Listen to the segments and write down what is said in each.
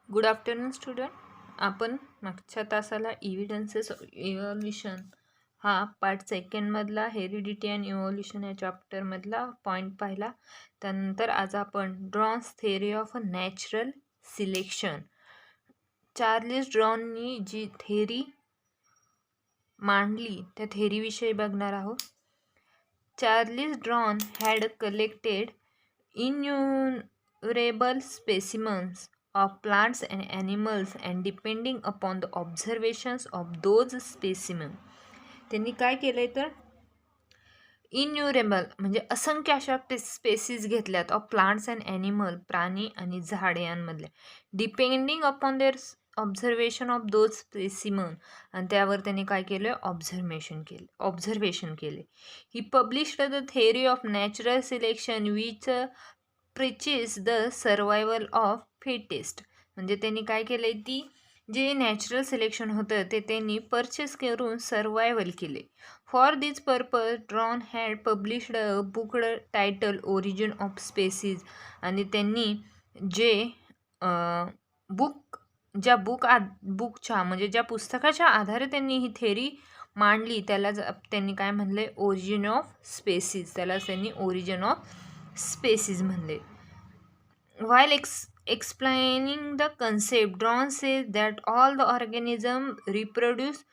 Good afternoon student. आपण मागच्या तासाला इव्हिडन्सेस ऑफ इव्हॉल्युशन हा पार्ट सेकंडमधला हेरिडिटी अँड इव्हॉल्युशन या चॅप्टरमधला पॉईंट पाहिला. त्यानंतर आज आपण Darwin's theory of a natural selection, Charles ड्रॉननी जी थेअरी मांडली त्या थेअरीविषयी बघणार आहोत. Charles Darwin had collected innumerable specimens of plants and animals, and depending upon the observations of those specimens, त्यांनी काय केलंय तर इन्युरेबल म्हणजे असंख्य अशा स्पेसीज घेतल्यात ऑफ प्लांट्स अँड ॲनिमल, प्राणी आणि झाडे यांमधले, depending upon their observation of those specimen, आणि त्यावर त्यांनी काय केलं ऑब्झर्वेशन केले. He published the theory of natural selection which preaches the survival of fittest. म्हणजे त्यांनी काय केलंय ती जे नॅचरल सिलेक्शन होतं ते त्यांनी परचेस करून सर्वायवल केले. For this purpose drawn had published a book title origin of species. आणि त्यांनी जे बुकच्या म्हणजे ज्या पुस्तकाच्या आधारे त्यांनी ही थेअरी मांडली त्याला त्यांनी काय म्हणले, ओरिजिन ऑफ स्पेसीज. त्याला त्यांनी ओरिजिन ऑफ स्पेसीज म्हणले. While explaining the concept, Ron says that all the organisms reproduce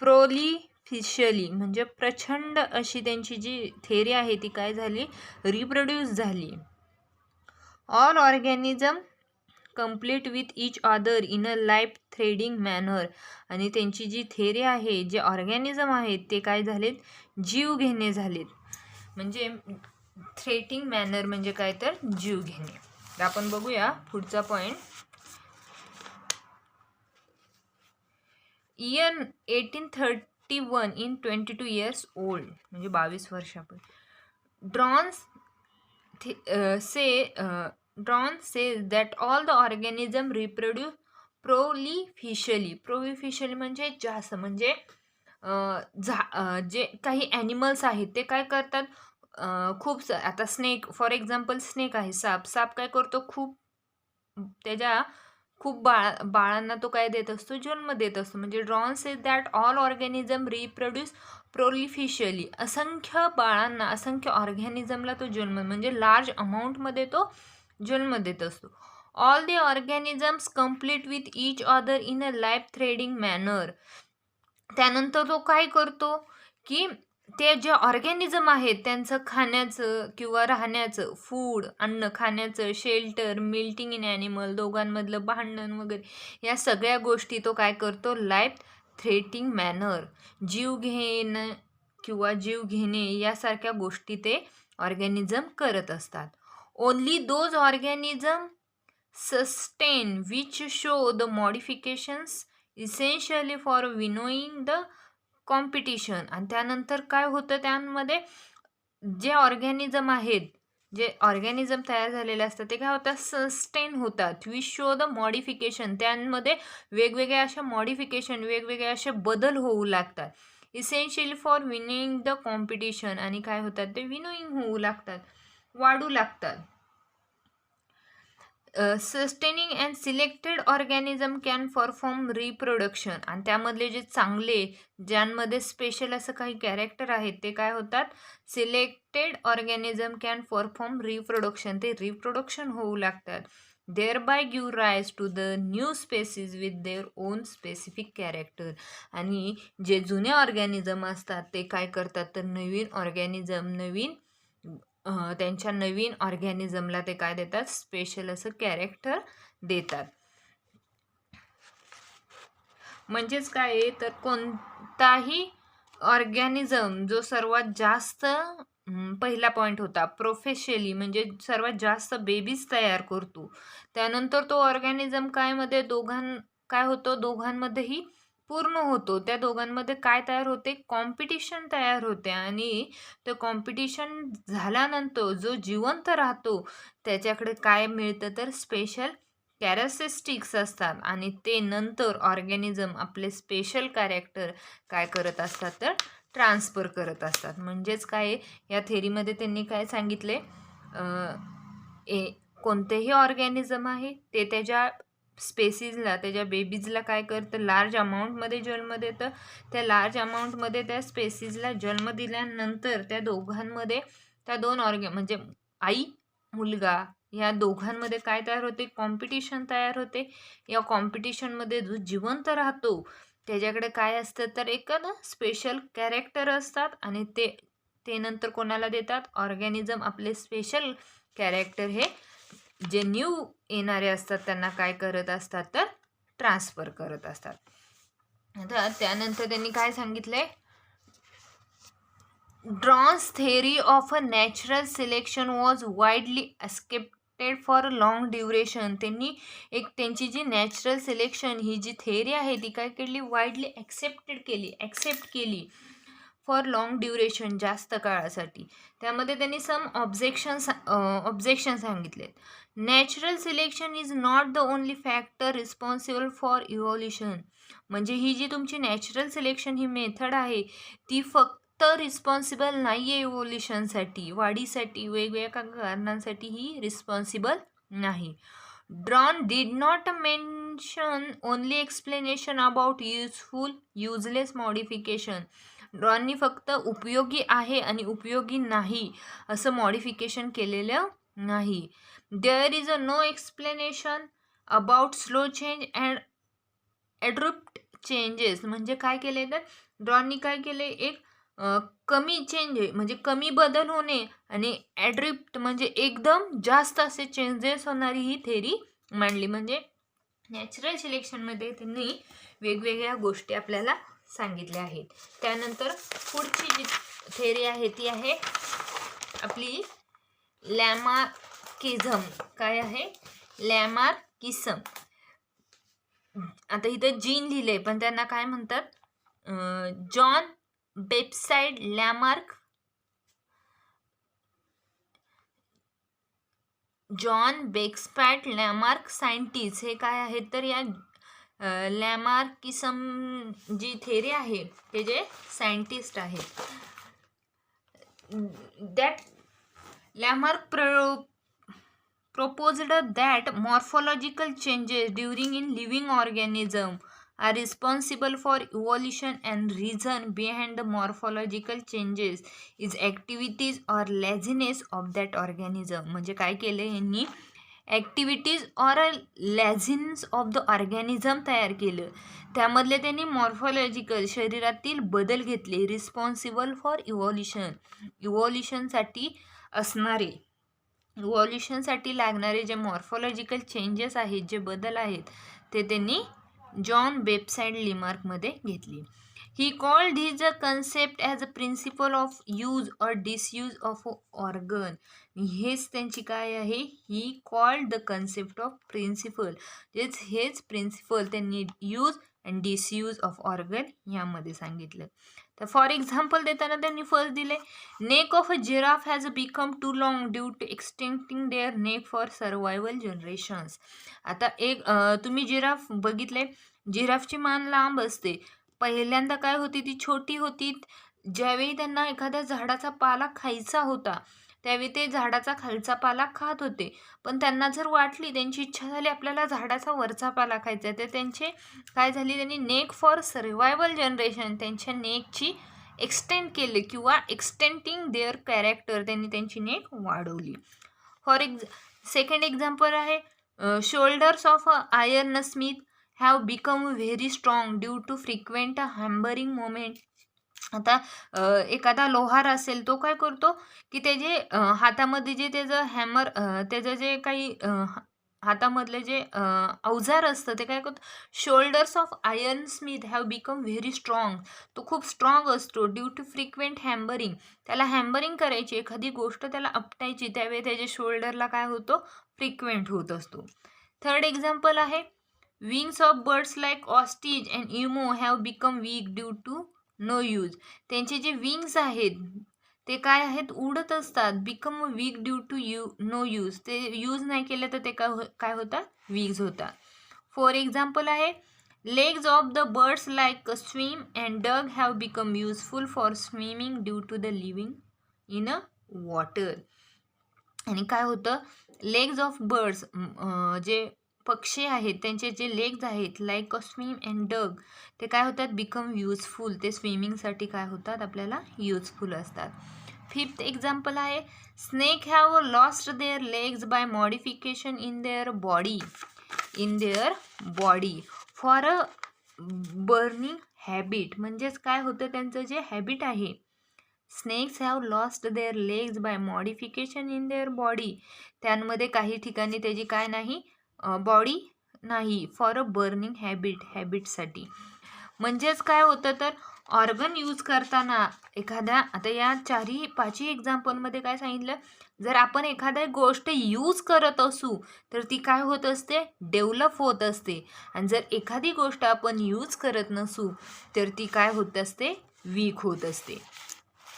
prolifically. म्हणजे प्रचंड अशी त्यांची जी थेअरी आहे ती काय झाली, रिप्रोड्यूस झाली. All organism complete with each other in a life threading manner. आणि त्यांची जी थेअरी आहे, जे ऑर्गॅनिझम आहेत ते काय झालेत, जीव घेणे झालेत. म्हणजे थ्रेटिंग मॅनर म्हणजे काय तर जीव घेणे. तर आपण बघूया पुढचा point. Year 1831 in 22 years old म्हणजे 22 वर्षापूर्वी Darwin says that all the organism reproduce prolifically म्हणजे जास्त म्हणजे जे काही ॲनिमल्स आहेत ते काय करतात, खूप आता स्नेक फॉर एक्झाम्पल स्नेक आहे, साप काय करतो, खूप बाळांना तो काय देत असतो, जन्म देत असतो. म्हणजे Darwin says that all organism reproduce prolifically, असंख्य बाळांना, असंख्य ऑर्गॅनिझमला तो जन्म म्हणजे लार्ज अमाऊंटमध्ये तो जन्म देत असतो. All the organisms complete with each other in a life threading manner. त्यानंतर तो काय करतो की ते जे ऑर्गॅनिझम आहेत त्यांचं खाण्याचं किंवा राहण्याचं, फूड अन्न खाण्याचं, शेल्टर, मिल्टिंग इन ॲनिमल, दोघांमधलं भांडण वगैरे या सगळ्या गोष्टी तो काय करतो, लाईफ थ्रेटिंग मॅनर, जीव घेणं किंवा जीव घेणे यासारख्या गोष्टी ते ऑर्गॅनिझम करत असतात. Only those organism sustain which show the modifications essentially for winning the competition. आणि त्यानंतर काय होतं, त्यामध्ये जे ऑर्गॅनिझम आहेत, जे ऑर्गॅनिझम तयार झालेले असतात ते काय होतात, सस्टेन होतात. विच शो द मॉडिफिकेशन, त्यांमध्ये वेगवेगळ्या अशा मॉडिफिकेशन, वेगवेगळे असे बदल होऊ लागतात. Essentially for winning the competition, आणि काय होतात ते विनोईंग होऊ लागतात, वाढू लागतात. Sustaining and selected organism can perform reproduction. आणि त्यामधले जे चांगले, ज्यांमध्ये स्पेशल असं काही कॅरेक्टर आहेत ते काय होतात, selected organism can perform reproduction, ते रिप्रोडक्शन होऊ लागतात. Thereby give rise to the new species with their own specific character. आणि जे जुने ऑर्गॅनिझम असतात ते काय करतात तर नवीन ऑर्गॅनिझम, त्यांच्या नवीन ऑर्गॅनिझमला ते काय देतात, स्पेशल असं कॅरेक्टर देतात. म्हणजेच काय आहे तर कोणताही ऑर्गॅनिझम जो सर्वात जास्त, पहिला पॉईंट होता प्रोफेशली म्हणजे सर्वात जास्त बेबीज तयार करतो, त्यानंतर तो ऑर्गॅनिझम काय होतो, दोघांमध्येही पूर्ण होतो. त्या दोघांमध्ये काय तयार होते, कॉम्पिटिशन तयार होते. आणि ते कॉम्पिटिशन झाल्यानंतर जो जिवंत राहतो त्याच्याकडे काय मिळतं तर स्पेशल कॅरेक्टरिस्टिक्स असतात. आणि ते नंतर ऑर्गॅनिझम आपले स्पेशल कॅरेक्टर काय करत असतात तर ट्रान्सफर करत असतात. म्हणजेच काय, या थेरीमध्ये त्यांनी काय सांगितले, कोणतेही ऑर्गॅनिझम आहे ते त्याच्या स्पेसीजला, त्याच्या बेबीजला काय करतं, लार्ज अमाऊंटमध्ये जन्म देतं. त्या लार्ज अमाऊंटमध्ये त्या स्पेसीजला जन्म दिल्यानंतर त्या दोघांमध्ये, त्या दोन म्हणजे आई मुलगा या दोघांमध्ये काय तयार होते, कॉम्पिटिशन तयार होते. या कॉम्पिटिशनमध्ये जो जिवंत राहतो त्याच्याकडे काय असतं, तर एक ना स्पेशल कॅरेक्टर असतात आणि ते ते नंतर कोणाला देतात, ऑर्गॅनिझम आपले स्पेशल कॅरेक्टर हे जे न्यू येणारे असतात त्यांना काय करत असतात, तर ट्रान्सफर करत असतात. आता त्यानंतर त्यांनी काय सांगितलंय, drones theory of a natural selection was widely accepted for a long duration. त्यांनी एक त्यांची जी नॅचरल सिलेक्शन ही जी थेअरी आहे ती काय केली, वाईडली एक्सेप्ट केली फॉर लॉंग ड्युरेशन, जास्त काळासाठी. त्यामध्ये त्यांनी सम ऑब्जेक्शन सांगितलेत. Natural selection is not the only factor responsible for evolution. म्हणजे ही जी तुमची नॅचरल सिलेक्शन ही मेथड आहे ती फक्त रिस्पॉन्सिबल नाही आहे इव्होल्युशनसाठी, वाढीसाठी, वेगवेगळ्या कारणांसाठी ही रिस्पॉन्सिबल नाही. Darwin did not mention only explanation about useful useless modification. ड्रॉननी फक्त उपयोगी आहे आणि उपयोगी नाही असं मॉडिफिकेशन केलेलं नाही. There is a no explanation about slow change and abrupt changes. म्हणजे काय केले, तर ड्रॉननी काय केले, एक कमी चेंज म्हणजे कमी बदल होणे आणि ॲड्रिप्ट म्हणजे एकदम जास्त असे चेंजेस होणारी ही थेरी मांडली. म्हणजे नॅचरल सिलेक्शनमध्ये त्यांनी वेगवेगळ्या गोष्टी आपल्याला सांगितल्या आहेत. त्यानंतर पुढची जी थेरी आहे ती आहे आपली लॅमार्किझम. काय आहे, लॅमार्किझम. आता इथं जीन लिहिले पण त्यांना काय म्हणतात, जॉन बेप्साइड लॅमार्क, जॉन बेक्सपॅट लॅमार्क सायंटिस्ट हे काय आहेत, तर या लॅमार्किझम जी थेरी आहे ते जे सायंटिस्ट आहेत. That Lamarck proposed that morphological changes during in living organism are responsible for evolution, and reason behind the morphological changes is activities or laziness of that organism. म्हणजे काय केले यांनी, activities or laziness of the organism तयार केलं. त्यामधले त्यांनी morphological शरीरातील बदल घेतले, रिस्पॉन्सिबल फॉर इव्हॉल्युशनसाठी असणारे, इव्हॉल्युशनसाठी लागणारे जे मॉर्फॉलॉजिकल चेंजेस आहेत, जे बदल आहेत ते त्यांनी जॉन बेप्साइड लॅमार्कमध्ये घेतली. He called his a concept as a principle of use और डिसयूज ऑफ ऑर्गन. हेच त्यांची काय आहे, he called the concept of principle. हेच प्रिन्सिपल त्यांनी use and disuse of organ यामध्ये सांगितलं. तर फॉर एक्झाम्पल देताना त्यांनी फर्स्ट दिले, neck of a giraffe has become too long due to extending their neck for survival generations. आता एक तुम्ही जिराफ बघितले, जिराफची मान लांब असते. पहिल्यांदा काय होती, ती छोटी होती. ज्यावेळी त्यांना एखाद्या झाडाचा पाला खायचा होता त्यावेळी ते झाडाचा खालचा पाला खात होते. पण त्यांना जर वाटली, त्यांची इच्छा झाली आपल्याला झाडाचा वरचा पाला खायचा, तर त्यांचे काय झाली, त्यांनी नेक फॉर सर्वायवल जनरेशन, त्यांच्या नेकची एक्सटेंड केले किंवा एक्सटेंटिंग देअर कॅरेक्टर, त्यांनी त्यांची नेक वाढवली. फॉर सेकंड एक्झाम्पल आहे, shoulders of iron smith have become very strong due to frequent hammering moment. आता एखादा लोहार असेल, तो काय करतो की त्याचे हातामध्ये जे त्याचं हॅमर, त्याचं जे काही हातामधले जे अवजार असतं ते काय करतो, shoulders of iron smith have become very strong. तो खूप स्ट्रॉंग असतो ड्यू टू फ्रिक्वेंट हॅम्बरिंग. त्याला हॅम्बरिंग करायची, एखादी गोष्ट त्याला आपटायची, त्यावेळी त्याच्या शोल्डरला काय होतो, फ्रिक्वेंट होत असतो. थर्ड एक्झाम्पल आहे, wings of birds like ostrich and emu have become weak due to no use. त्यांचे जे विंग्स आहेत ते काय आहेत, उडत असतात. Become weak due to no use, ते यूज नाही केलं तर ते काय होतात, वीक होतात. फॉर एक्झाम्पल आहे, legs of the birds like swim and duck have become useful for swimming due to the living in a water. आणि काय होतं, लेग्स ऑफ बर्ड्स, जे पक्षी आहेत त्यांचे जे लेग्स आहेत लाईक अ स्विम अँड डग, ते काय होतात, बिकम युजफुल, ते स्विमिंगसाठी काय होतात, आपल्याला युजफुल असतात. फिफ्थ एक्झाम्पल आहे, snake have lost their legs by modification in their body for a burning habit. म्हणजेच काय होतं, त्यांचं जे हॅबिट आहे, snakes have lost their legs by modification in their body, त्यांमध्ये काही ठिकाणी त्याची काय नाही, बॉडी नाही, फॉर अ बर्निंग हॅबिटसाठी. म्हणजेच काय होतं, तर ऑर्गन यूज करताना एखाद्या, आता या 4-5 एक्झाम्पलमध्ये काय सांगितलं, जर आपण एखाद्या गोष्ट यूज करत असू तर ती काय होत असते, डेव्हलप होत असते. आणि जर एखादी गोष्ट आपण यूज करत नसू तर ती काय होत असते, वीक होत असते.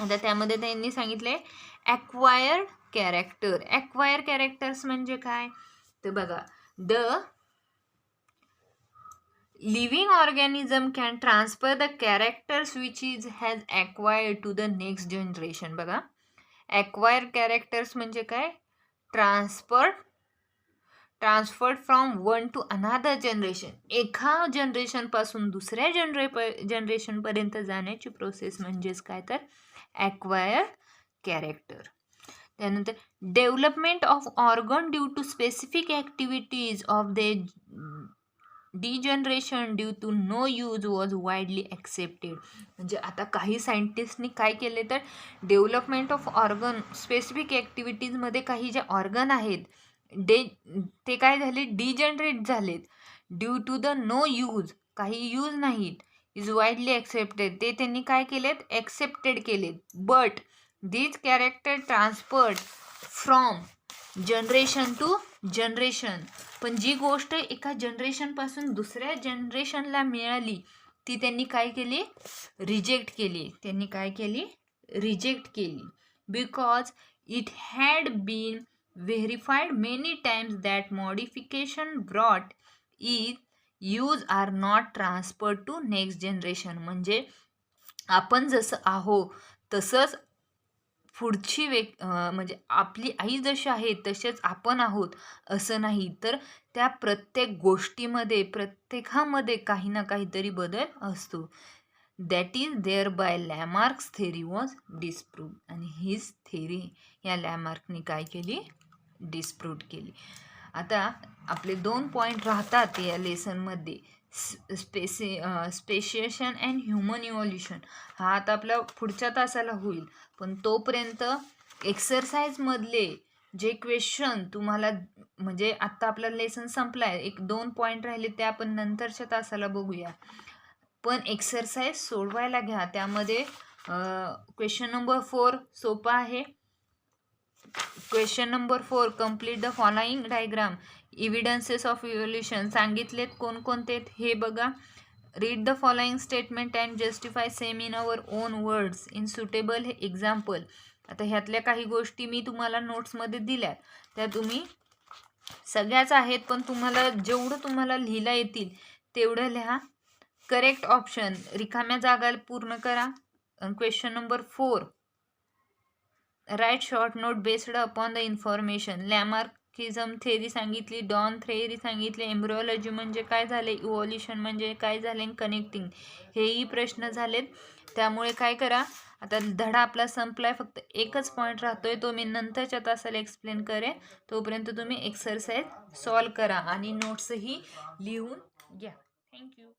आता त्यामध्ये त्यांनी सांगितले ॲक्वायर्ड कॅरेक्टर. ॲक्वायर कॅरेक्टर्स म्हणजे काय, तर बघा, the living organism can transfer the characters which is has acquired to the next generation. बघा, ॲक्वायर कॅरेक्टर्स म्हणजे काय, transferred from one to another generation, एका जनरेशनपासून दुसऱ्या जनरेशनपर्यंत जाण्याची प्रोसेस म्हणजेच काय, तर ॲक्वायर कॅरेक्टर. त्यानंतर development of organ due to specific activities of the degeneration due to no use was widely accepted. म्हणजे आता काही सायंटिस्टनी काय केले, तर डेव्हलपमेंट ऑफ ऑर्गन, स्पेसिफिक ॲक्टिव्हिटीजमध्ये काही जे ऑर्गन आहेत ते काय झाले, डिजनरेट झालेत, due to the no use, काही यूज नाहीत, इज वाईडली ॲक्सेप्टेड, ते त्यांनी काय केलेत, ॲक्सेप्टेड केलेत. But these character transferred from generation to generation, पण जी गोष्ट एका जनरेशनपासून दुसऱ्या जनरेशनला मिळाली ती त्यांनी काय केली, रिजेक्ट केली. त्यांनी काय केली, रिजेक्ट केली. Because it had been verified many times that modification brought use are not transferred to next generation. म्हणजे आपण जसं आहो तसंच पुढची म्हणजे आपली आई जशी आहे तसेच आपण आहोत असं नाही, तर त्या प्रत्येक गोष्टीमध्ये, प्रत्येकामध्ये काही ना काहीतरी बदल असतो. That is there by Lamarck's theory was disproved. आणि हीच थेरी या लॅमार्कने काय केली, डिस्प्रूव्ड केली. आता आपले 2 पॉईंट राहतात या लेसनमध्ये, स्पेशिएशन अँड ह्युमन इव्हॉल्युशन. हा आता आपल्या पुढच्या तासाला होईल, पण तोपर्यंत एक्सरसाइजमधले जे क्वेश्चन तुम्हाला, म्हणजे आत्ता आपला लेसन संपला आहे, 1-2 पॉईंट राहिले ते आपण नंतरच्या तासाला बघूया. पण एक्सरसाइज सोडवायला घ्या. त्यामध्ये क्वेश्चन नंबर 4 सोपा आहे. Question number 4, complete the following diagram, evidences of evolution सांगितलेत कोणकोणते हे बघा. Read the following statement and justify same in our own words in suitable example. आता ह्यातल्या काही गोष्टी मी तुम्हाला नोट्समध्ये दिल्या, त्या तुम्ही सगळ्याच आहेत, पण तुम्हाला जेवढं तुम्हाला लिहिता येतील तेवढं लिहा. करेक्ट ऑप्शन, रिकाम्या जागा पूर्ण करा. Question number 4, write short note based upon the information. Lamarckism theory सांगितली, डॉन थेरी सांगितले, एम्ब्रिओलॉजी म्हणजे काय झाले, इव्हॉल्युशन म्हणजे काय झाले, कनेक्टिंग, हेही प्रश्न झालेत. त्यामुळे काय करा, आता धडा आपला संपलाय, फक्त एकच पॉईंट राहतोय, तो मी नंतरच्या तासाला एक्सप्लेन करेन. तोपर्यंत तुम्ही एक्सरसाइज सॉल्व करा आणि नोट्सही लिहून घ्या. थँक्यू.